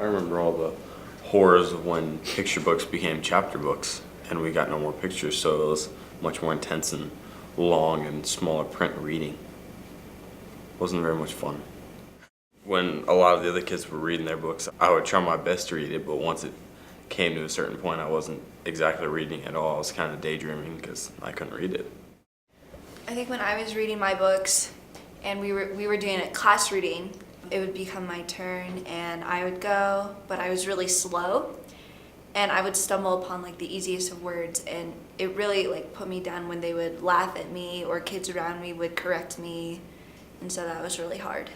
I remember all the horrors of when picture books became chapter books and we got no more pictures, so it was much more intense and long and smaller print reading. Wasn't very much fun. When a lot of the other kids were reading their books, I would try my best to read it, but once it came to a certain point, I wasn't exactly reading at all. I was kind of daydreaming because I couldn't read it. I think when I was reading my books and we were doing a class reading, it would become my turn and I would go, but I was really slow and I would stumble upon like the easiest of words, and it really like put me down when they would laugh at me or kids around me would correct me, and so that was really hard.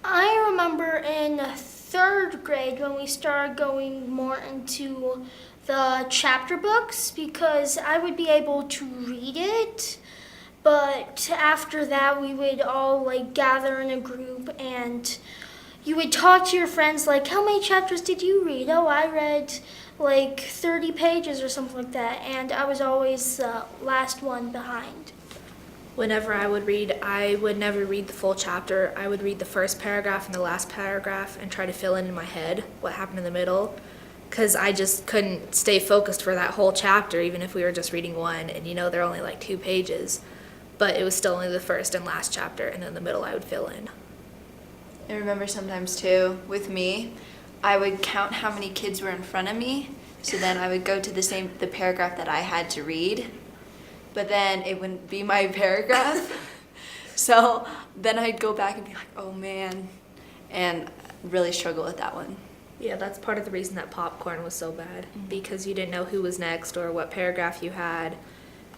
I remember in third grade when we started going more into the chapter books, because I would be able to read it, but after that we would all like gather in a group and you would talk to your friends like, how many chapters did you read? Oh, I read like 30 pages or something like that, and I was always the last one behind. Whenever I would read, I would never read the full chapter. I would read the first paragraph and the last paragraph and try to fill in my head what happened in the middle, because I just couldn't stay focused for that whole chapter, even if we were just reading one, and they're only like 2 pages. But it was still only the first and last chapter, and then the middle I would fill in. I remember sometimes too, with me, I would count how many kids were in front of me, so then I would go to the paragraph that I had to read, but then it wouldn't be my paragraph. So then I'd go back and be like, oh man, and really struggle with that one. Yeah, that's part of the reason that popcorn was so bad, because you didn't know who was next or what paragraph you had,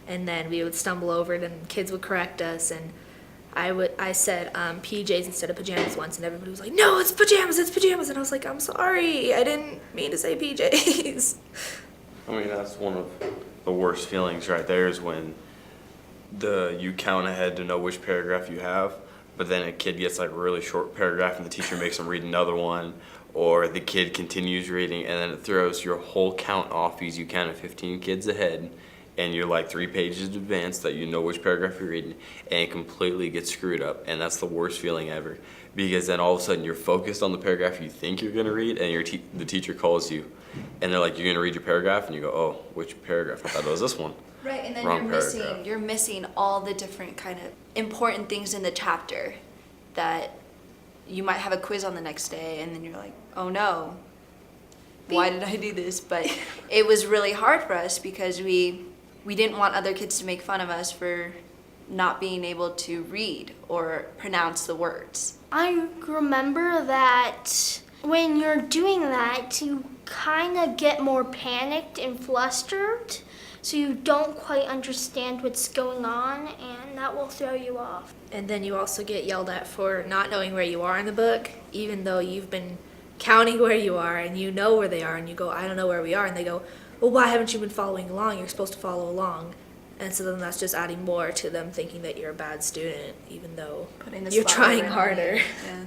and then we would stumble over it and kids would correct us, and I said PJs instead of pajamas once, and everybody was like, no, it's pajamas, and I was like, I'm sorry, I didn't mean to say PJs. I mean, that's one of the worst feelings right there, is when you count ahead to know which paragraph you have, but then a kid gets like a really short paragraph and the teacher makes them read another one, or the kid continues reading and then it throws your whole count off because you counted 15 kids ahead and you're like 3 pages advanced that you know which paragraph you're reading, and it completely gets screwed up, and that's the worst feeling ever, because then all of a sudden you're focused on the paragraph you think you're going to read, and the teacher calls you and they're like, you're going to read your paragraph, and you go, oh, which paragraph? I thought it was this one. Right, and then Wrong you're missing all the different kind of important things in the chapter that you might have a quiz on the next day, and then you're like, oh no, why did I do this? But it was really hard for us because we didn't want other kids to make fun of us for not being able to read or pronounce the words. I remember that when you're doing that, you kind of get more panicked and flustered, so you don't quite understand what's going on, and that will throw you off. And then you also get yelled at for not knowing where you are in the book, even though you've been counting where you are and you know where they are, and you go, I don't know where we are, and they go, well, why haven't you been following along? You're supposed to follow along. And so then that's just adding more to them thinking that you're a bad student, even though Putting the you're spotlight trying right on harder. you. Yeah.